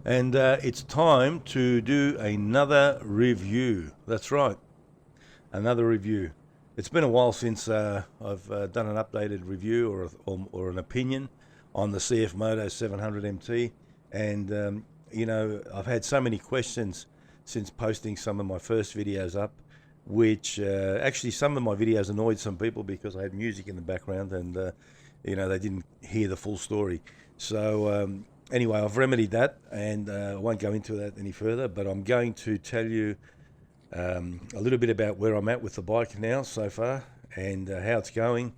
And it's time to do another review. That's right, another review. It's been a while since I've done an updated review or an opinion on the CFMOTO 700MT. And, I've had so many questions since posting some of my first videos up, which actually some of my videos annoyed some people because I had music in the background and, they didn't hear the full story. So, anyway, I've remedied that, and I won't go into that any further, but I'm going to tell you a little bit about where I'm at with the bike now so far, and how it's going.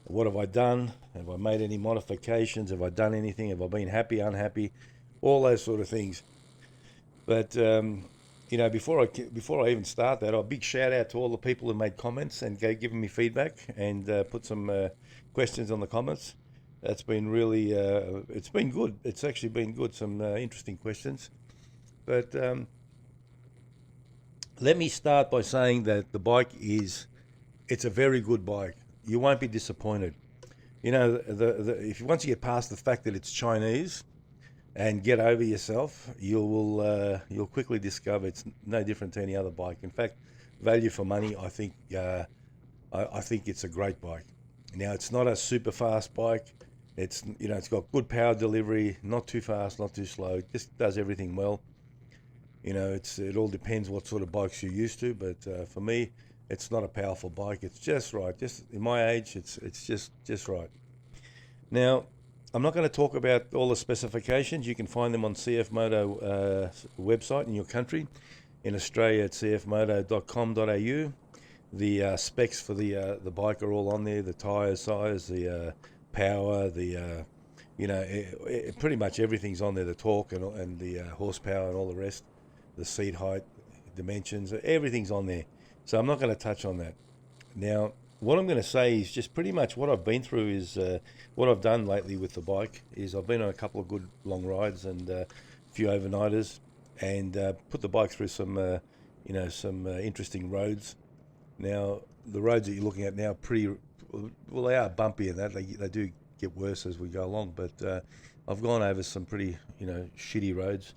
What have I done? Have I made any modifications? Have I done anything? Have I been happy, unhappy? All those sort of things. But before I even start that, a big shout out to all the people who made comments and given me feedback and put some questions on the comments. That's been really, it's been good. It's actually been good. Some interesting questions. But let me start by saying that the bike it's a very good bike. You won't be disappointed. If once you get past the fact that it's Chinese and get over yourself, you'll quickly discover it's no different to any other bike. In fact, value for money, I think it's a great bike. Now, it's not a super fast bike. It's got good power delivery, not too fast, not too slow. It just does everything well. It all depends what sort of bikes you're used to, but for me, it's not a powerful bike. It's just right. Just in my age, it's just right. Now, I'm not going to talk about all the specifications. You can find them on CFMOTO website in your country. In Australia, it's cfmoto.com.au. The specs for the bike are all on there. The tyre size, the power, pretty much everything's on there. The torque and the horsepower and all the rest, the seat height, dimensions, everything's on there. So I'm not going to touch on that. Now, what I'm going to say is just pretty much what I've been through is what I've done lately with the bike is I've been on a couple of good long rides and a few overnighters and put the bike through some interesting roads. Now, the roads that you're looking at now they are bumpy and that. They do get worse as we go along, but I've gone over some pretty, shitty roads.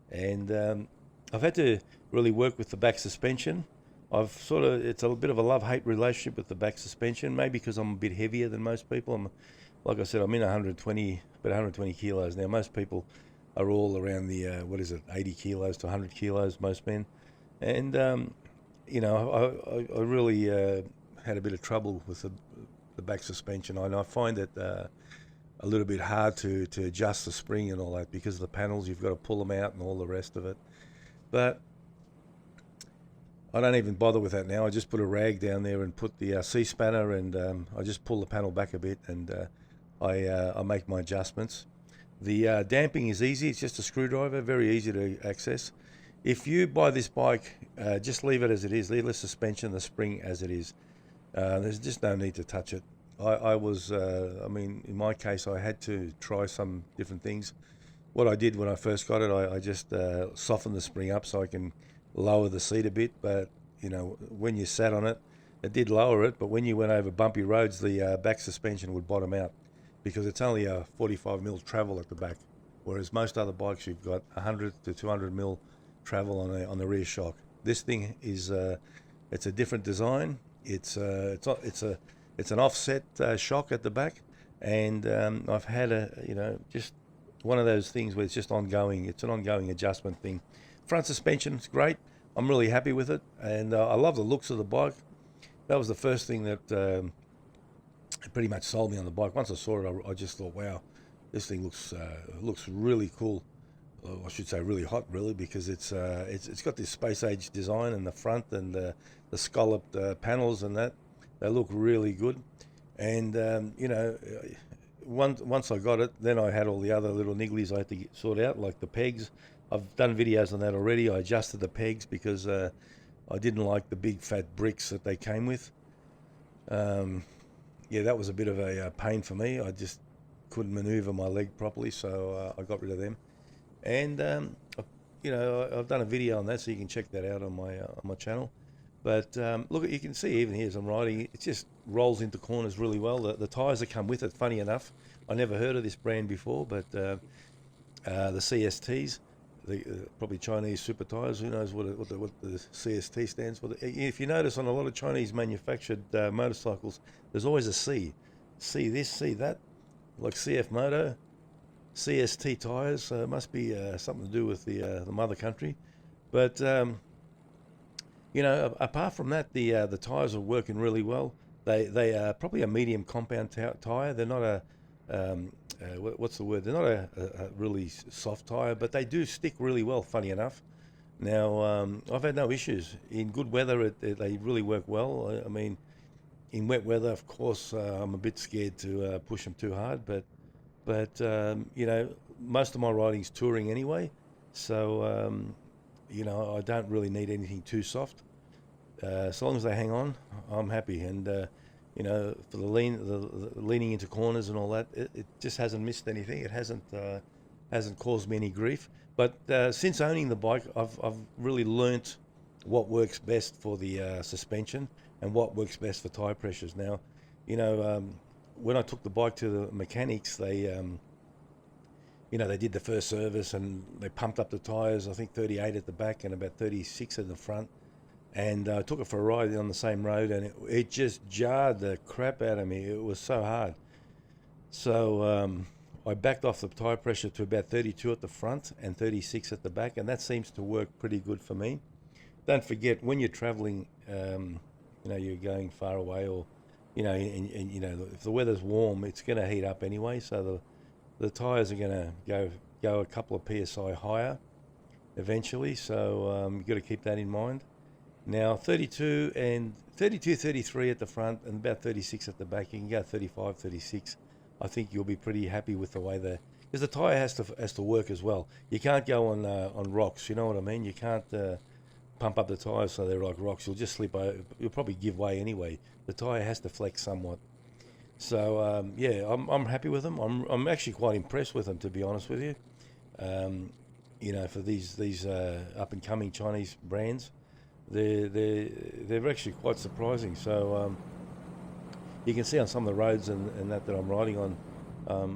And I've had to really work with the back suspension. It's a bit of a love-hate relationship with the back suspension, maybe because I'm a bit heavier than most people. Like I said, I'm in 120 kilos. Now, most people are all around the, 80 kilos to 100 kilos, most men. And, I really had a bit of trouble with the back suspension. And I find it a little bit hard to adjust the spring and all that because of the panels. You've got to pull them out and all the rest of it. But I don't even bother with that now. I just put a rag down there and put the C-spanner and I just pull the panel back a bit and I make my adjustments. The damping is easy. It's just a screwdriver, very easy to access. If you buy this bike, just leave it as it is. Leave the suspension, the spring as it is. There's just no need to touch it. In my case, I had to try some different things. What I did when I first got it, I just softened the spring up so I can lower the seat a bit. But, when you sat on it, it did lower it. But when you went over bumpy roads, the back suspension would bottom out because it's only a 45 mil travel at the back. Whereas most other bikes, you've got 100 to 200 mil travel on the rear shock. This thing is it's a different design. It's an offset shock at the back, and I've had just one of those things where it's just ongoing. It's an ongoing adjustment thing. Front suspension is great. I'm really happy with it, and I love the looks of the bike. That was the first thing that pretty much sold me on the bike. Once I saw it, I just thought, wow, this thing looks really cool. I should say really hot, really, because it's got this space age design in the front and the scalloped panels and that. They look really good. And once I got it, then I had all the other little nigglies I had to sort out, like the pegs. I've done videos on that already. I adjusted the pegs because I didn't like the big fat bricks that they came with. That was a bit of a pain for me. I just couldn't maneuver my leg properly, so I got rid of them. And I've done a video on that, so you can check that out on my channel. But look, you can see even here as I'm riding, it just rolls into corners really well. The tyres that come with it, funny enough, I never heard of this brand before, but the CSTs, probably Chinese super tires. Who knows what the CST stands for? If you notice on a lot of Chinese manufactured motorcycles, there's always a C. C this, C that, like CFMOTO, CST tires. So it must be something to do with the mother country. But apart from that, the tires are working really well. They are probably a medium compound tire. They're not what's the word? They're not a really soft tire, but they do stick really well. Funny enough. Now I've had no issues in good weather. They really work well. I mean, in wet weather, of course, I'm a bit scared to push them too hard. But most of my riding's touring anyway, so I don't really need anything too soft. So long as they hang on, I'm happy. And for the leaning into corners and all that, it just hasn't missed anything. It hasn't caused me any grief. But since owning the bike, I've really learnt what works best for the suspension and what works best for tire pressures. Now, when I took the bike to the mechanics, they did the first service and they pumped up the tires. I think 38 at the back and about 36 at the front. And I took it for a ride on the same road, and it just jarred the crap out of me. It was so hard. So I backed off the tire pressure to about 32 at the front and 36 at the back, and that seems to work pretty good for me. Don't forget, when you're traveling, you're going far away, or if the weather's warm, it's going to heat up anyway. So the tires are going to go a couple of psi higher eventually. So you've got to keep that in mind. Now 32, 33 at the front and about 36 at the back. You can go 35, 36. I think you'll be pretty happy with the way because the tyre has to work as well. You can't go on rocks, you know what I mean? You can't pump up the tyres so they're like rocks. You'll just slip over. You'll probably give way anyway. The tyre has to flex somewhat. So I'm happy with them. I'm actually quite impressed with them, to be honest with you. For these up and coming Chinese brands. They're actually quite surprising. So you can see on some of the roads and that I'm riding on.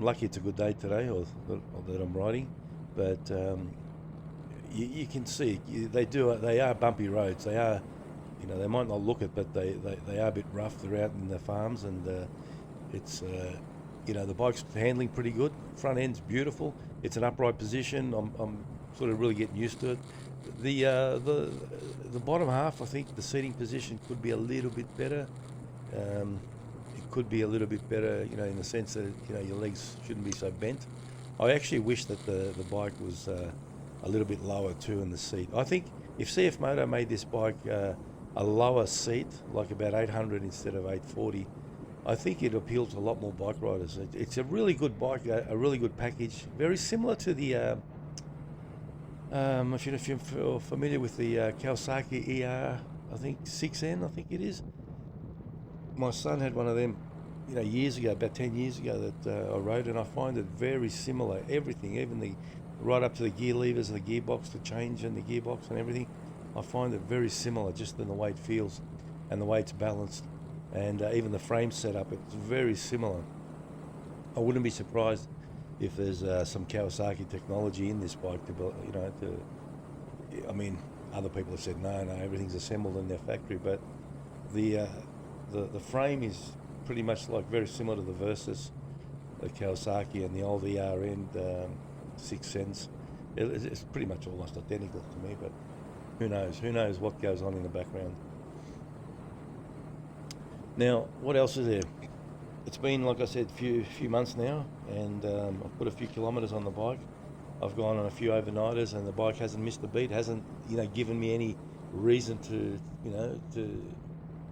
Lucky it's a good day today, or that I'm riding, but you can see they are bumpy roads. They are, they might not look it, but they are a bit rough. They're out in the farms, and it's the bike's handling pretty good. Front end's beautiful. It's an upright position. I'm sort of really getting used to it. The bottom half, I think the seating position could be a little bit better. It could be a little bit better, in the sense that your legs shouldn't be so bent. I actually wish that the bike was a little bit lower too in the seat. I think if CFMOTO made this bike a lower seat, like about 800 instead of 840, I think it appeals to a lot more bike riders. It's a really good bike, a really good package, very similar to the. If you're familiar with the Kawasaki ER, I think 6N, I think it is. My son had one of them, years ago, about 10 years ago, that I rode, and I find it very similar. Everything, even right up to the gear levers and the gearbox, the change in the gearbox and everything, I find it very similar, just in the way it feels and the way it's balanced, and even the frame setup. It's very similar. I wouldn't be surprised if there's some Kawasaki technology in this bike other people have said no, everything's assembled in their factory, but the frame is pretty much very similar to the Versus, the Kawasaki, and the old ER end 6Ns. It's pretty much almost identical to me, but who knows what goes on in the background. Now, what else is there? It's been, like I said, few months now, and I've put a few kilometres on the bike. I've gone on a few overnighters, and the bike hasn't missed a beat. Hasn't given me any reason to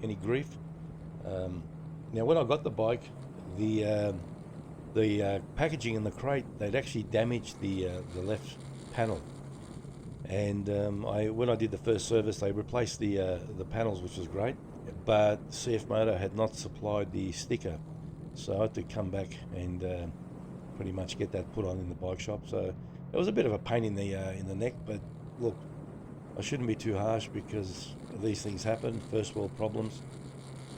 any grief. Now, when I got the bike, the packaging in the crate, they'd actually damaged the left panel, and when I did the first service, they replaced the panels, which was great, but CFMOTO had not supplied the sticker. So I had to come back and pretty much get that put on in the bike shop. So it was a bit of a pain in the neck, but look, I shouldn't be too harsh, because these things happen, first world problems,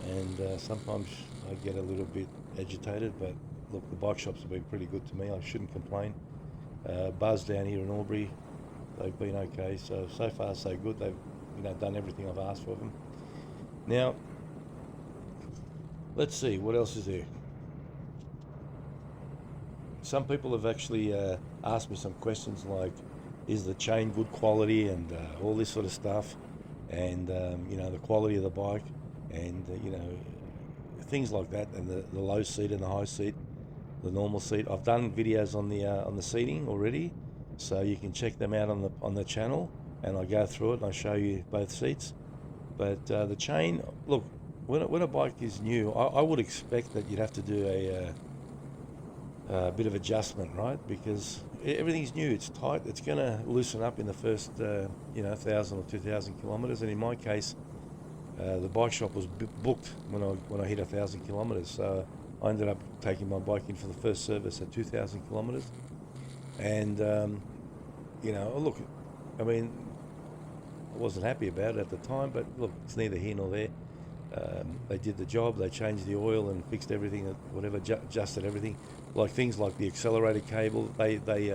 and sometimes I get a little bit agitated. But look, the bike shops have been pretty good to me. I shouldn't complain. Buzz down here in Albury, they've been okay. So far so good. They've done everything I've asked for them. Now, let's see what else is there. Some people have actually asked me some questions like, is the chain good quality, and all this sort of stuff, and the quality of the bike, and things like that, and the low seat and the high seat, the normal seat. I've done videos on the seating already, so you can check them out on the channel, and I go through it and I show you both seats. But the chain, look, when a bike is new, I would expect that you'd have to do a bit of adjustment, right? Because everything's new, it's tight, it's going to loosen up in the first 1,000 or 2,000 kilometers. And in my case, the bike shop was booked when I hit 1,000 kilometers. So I ended up taking my bike in for the first service at 2,000 kilometers. And look, I mean, I wasn't happy about it at the time, but look, it's neither here nor there. They did the job. They changed the oil and fixed everything, whatever, adjusted everything. Like things like the accelerator cable, they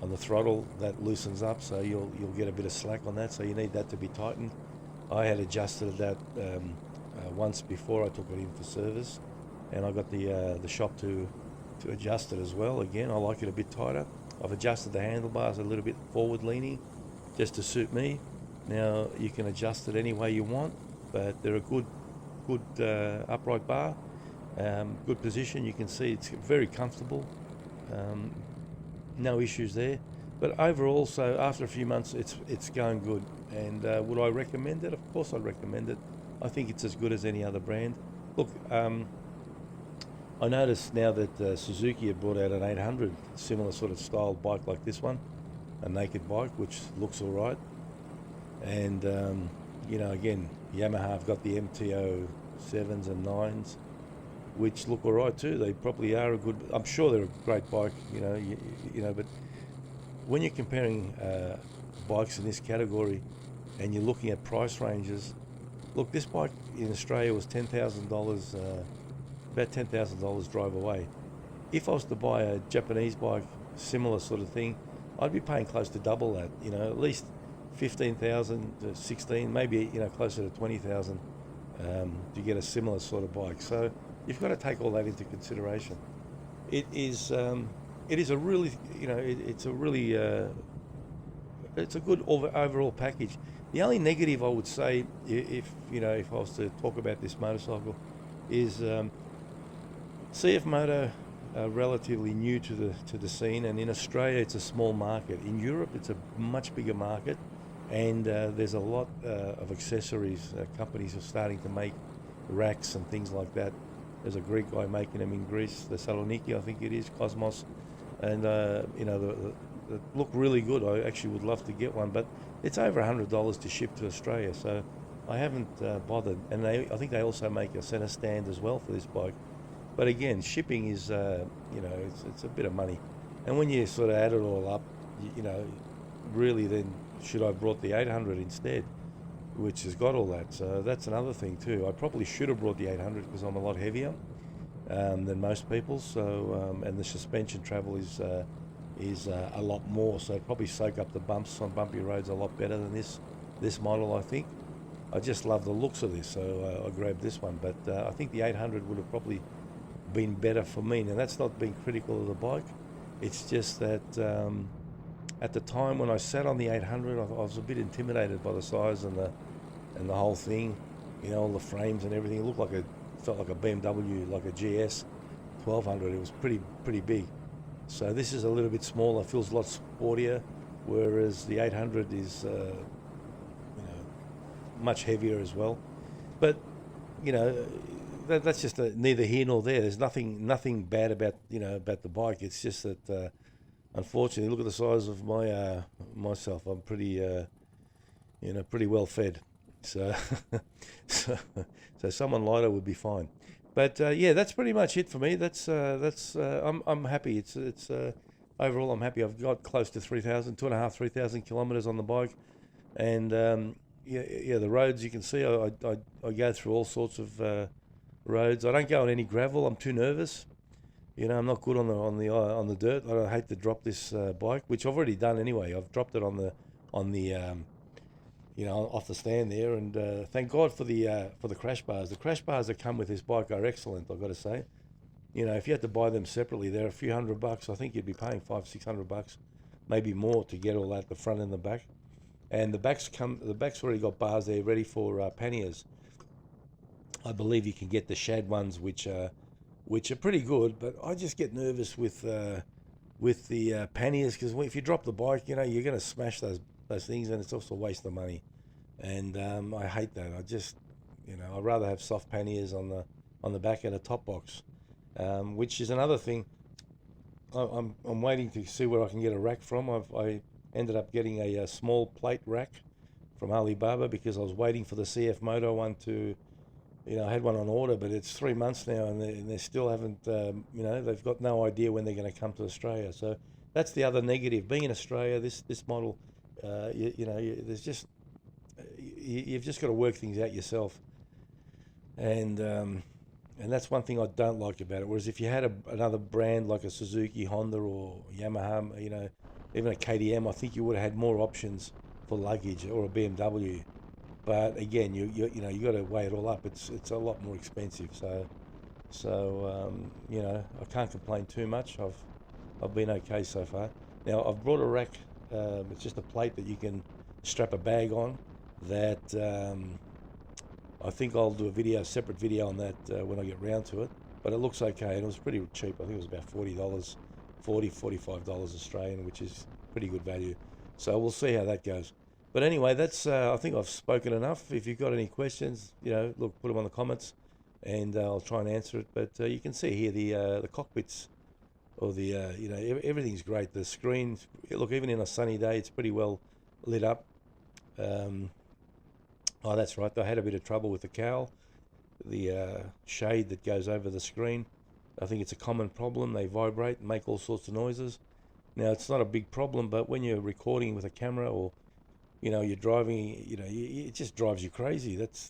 on the throttle, that loosens up, so you'll get a bit of slack on that. So you need that to be tightened. I had adjusted that once before I took it in for service, and I got the shop to adjust it as well. Again, I like it a bit tighter. I've adjusted the handlebars a little bit forward leaning, just to suit me. Now you can adjust it any way you want, but they're a good upright bar, good position. You can see it's very comfortable, no issues there. But overall, so after a few months, it's going good. And would I recommend it? Of course I'd recommend it. I think it's as good as any other brand. Look, I noticed now that Suzuki have brought out an 800, similar sort of style bike like this one, a naked bike, which looks all right. And again, Yamaha have got the MTO 7s and 9s, which look all right too. They probably are a good. I'm sure they're a great bike, but when you're comparing bikes in this category, and you're looking at price ranges, look, this bike in Australia was $10,000, about $10,000 drive away. If I was to buy a Japanese bike, similar sort of thing, I'd be paying close to double that. At least 15,000 to 16, maybe closer to 20,000 to get a similar sort of bike. So you've got to take all that into consideration. It is a really, it's a good overall package. The only negative I would say, if I was to talk about this motorcycle, is CFMOTO are relatively new to the scene, and in Australia it's a small market. In Europe it's a much bigger market, and there's a lot of accessories. Companies are starting to make racks and things like that. There's a Greek guy making them in Greece, Thessaloniki I think it is, Cosmos, and they look really good. I actually would love to get one, but it's over $100 to ship to Australia, so I haven't bothered. And I think they also make a center stand as well for this bike. But again, shipping is, it's a bit of money. And when you sort of add it all up, really then should I have brought the 800 instead, which has got all that. So that's another thing too. I probably should have brought the 800 because I'm a lot heavier than most people. So and the suspension travel is a lot more. So it'd probably soak up the bumps on bumpy roads a lot better than this model, I think. I just love the looks of this, so I grabbed this one. But I think the 800 would have probably been better for me. Now that's not being critical of the bike. It's just that at the time when I sat on the 800, I was a bit intimidated by the size and the whole thing. All the frames and everything. It felt like a BMW, like a GS 1200. It was pretty big. So this is a little bit smaller, feels a lot sportier, whereas the 800 is much heavier as well. But that's just neither here nor there. There's nothing bad about the bike. It's just that unfortunately, look at the size of myself. I'm pretty pretty well fed. So so someone lighter would be fine. But that's pretty much it for me. I'm happy. It's overall I'm happy. I've got close to 3,000 kilometers on the bike, and the roads you can see. I go through all sorts of roads. I don't go on any gravel. I'm too nervous. You know, I'm not good on the dirt. I hate to drop this bike, which I've already done anyway. I've dropped it on the you know, off the stand there, and thank God for the crash bars. The crash bars that come with this bike are excellent, I've got to say. You know, if you had to buy them separately, they're a few $100. I think you'd be paying $500-600, maybe more, to get all that, the front and the back. And the back's already got bars there ready for panniers. I believe you can get the shad ones, which are pretty good, but I just get nervous with the panniers, because if you drop the bike, you know, you're going to smash those things, and it's also a waste of money. And I hate that. I just, you know, I'd rather have soft panniers on the back and a top box, which is another thing. I'm waiting to see where I can get a rack from. I ended up getting a small plate rack from Alibaba, because I was waiting for the CFMOTO one to, you know, I had one on order, but it's 3 months now, and they still haven't, you know, they've got no idea when they're going to come to Australia. So that's the other negative. Being in Australia, this model, you know, there's just, you've just got to work things out yourself, and that's one thing I don't like about it. Whereas if you had another brand like a Suzuki, Honda, or Yamaha, you know, even a KTM, I think you would have had more options for luggage, or a BMW. But again, you know, you got to weigh it all up. It's a lot more expensive. So you know, I can't complain too much. I've been okay so far. Now I've brought a rack. It's just a plate that you can strap a bag on. That I think I'll do a separate video on that when I get round to it. But it looks okay, and it was pretty cheap. I think it was about $40, $45 Australian, which is pretty good value. So we'll see how that goes. But anyway, that's I think I've spoken enough. If you've got any questions, you know, look, put them on the comments, and I'll try and answer it. But you can see here the cockpits, or the you know, everything's great. The screen, look, even in a sunny day, it's pretty well lit up. Oh, that's right. I had a bit of trouble with the cowl, the shade that goes over the screen. I think it's a common problem. They vibrate and make all sorts of noises. Now, it's not a big problem, but when you're recording with a camera, or, you know, you're driving, you know, it just drives you crazy. It's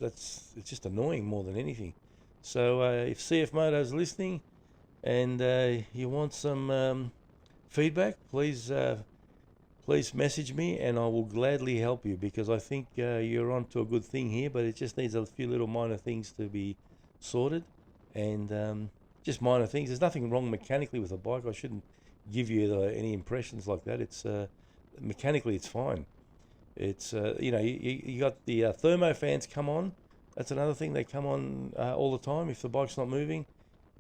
just annoying more than anything. So if CFMOTO's listening, and you want some feedback, please message me, and I will gladly help you, because I think you're onto a good thing here, but it just needs a few little minor things to be sorted, and just minor things. There's nothing wrong mechanically with the bike. I shouldn't give you any impressions like that. It's mechanically, it's fine. It's you know, you got the thermo fans come on. That's another thing. They come on all the time. If the bike's not moving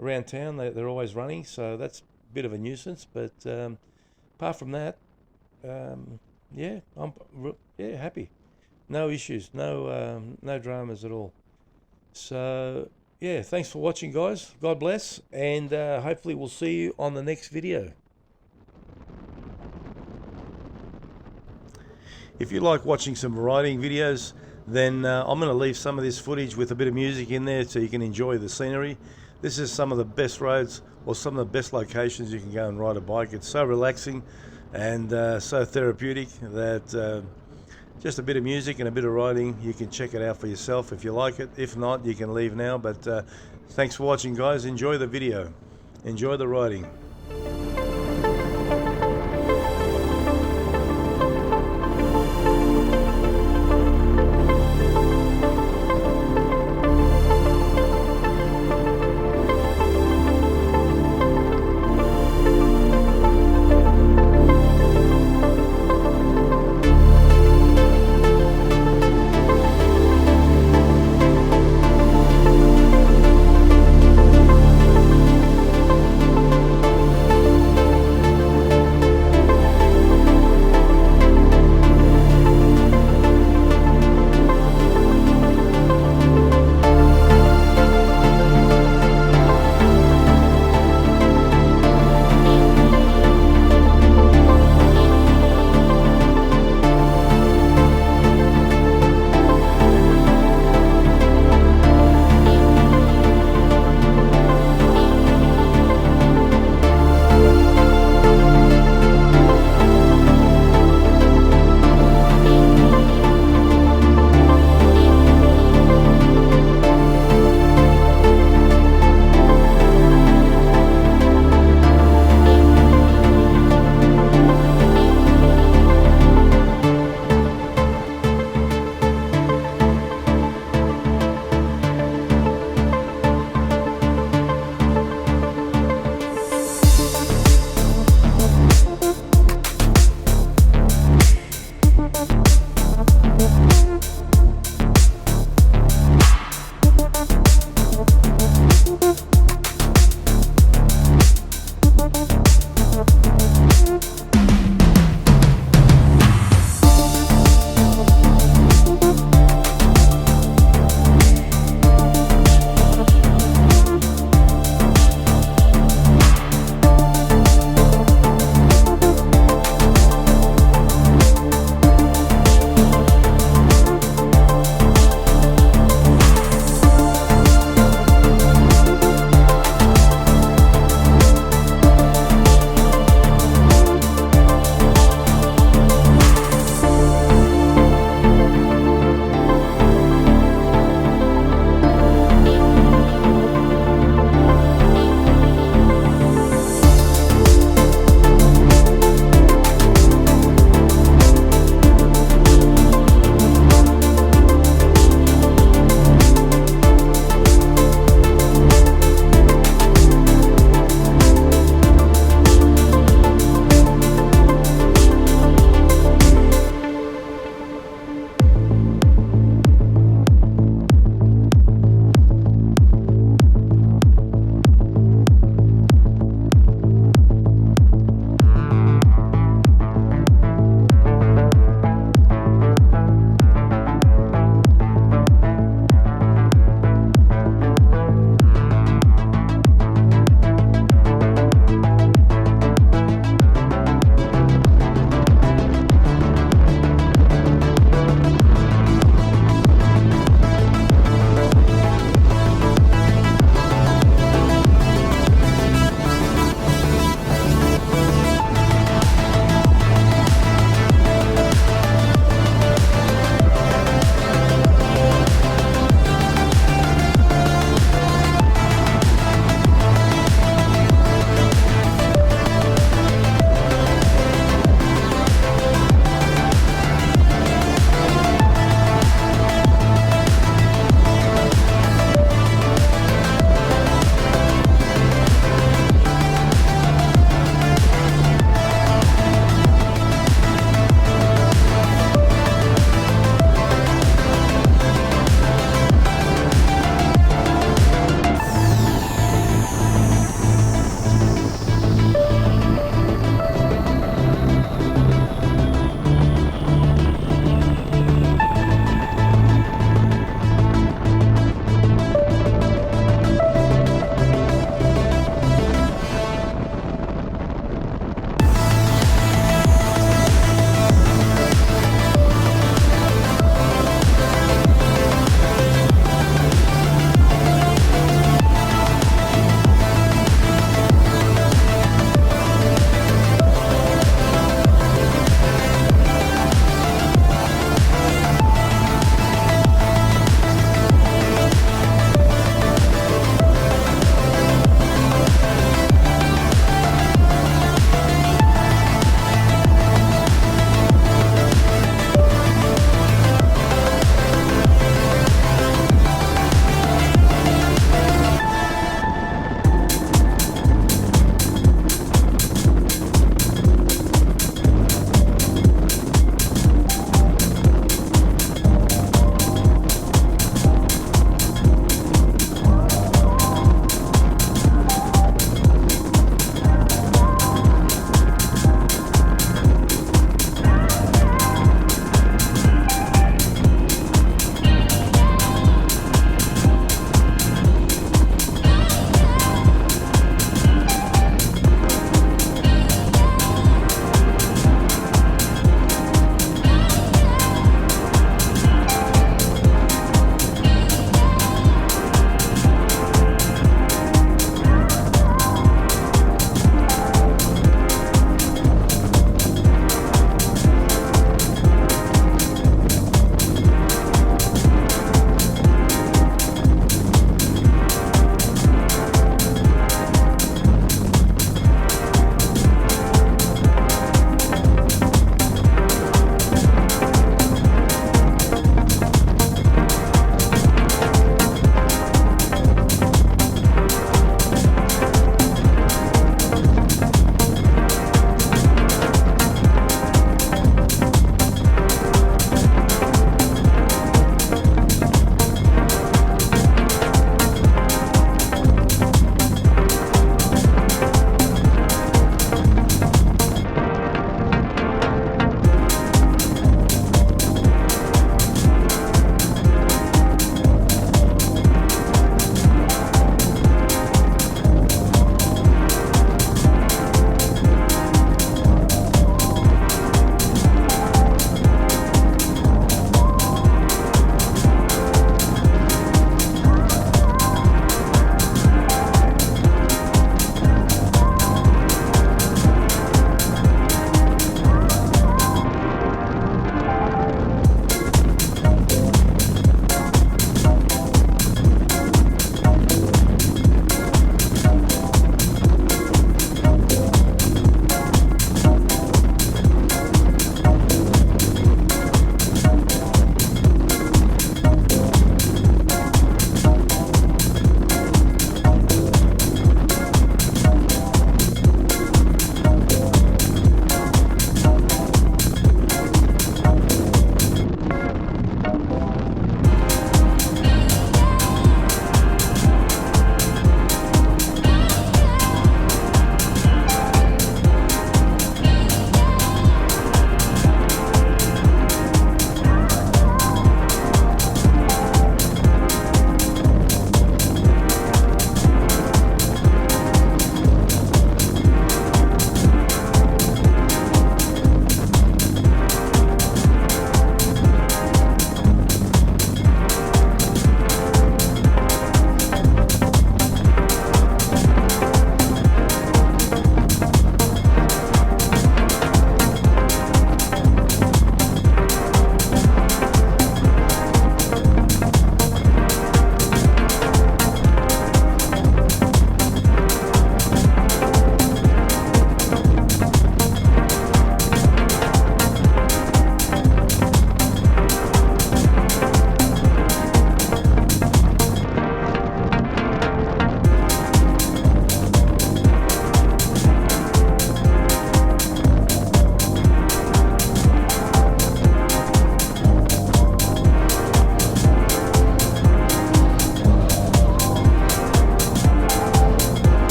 around town, they're always running, so that's a bit of a nuisance. But apart from that, yeah, I'm happy. No issues, no dramas at all. So yeah, thanks for watching, guys. God bless, and hopefully we'll see you on the next video. If you like watching some riding videos, then I'm going to leave some of this footage with a bit of music in there, so you can enjoy the scenery. This is some of the best roads, or some of the best locations you can go and ride a bike. It's so relaxing and so therapeutic that just a bit of music and a bit of riding, you can check it out for yourself if you like it. If not, you can leave now. But thanks for watching, guys. Enjoy the video. Enjoy the riding.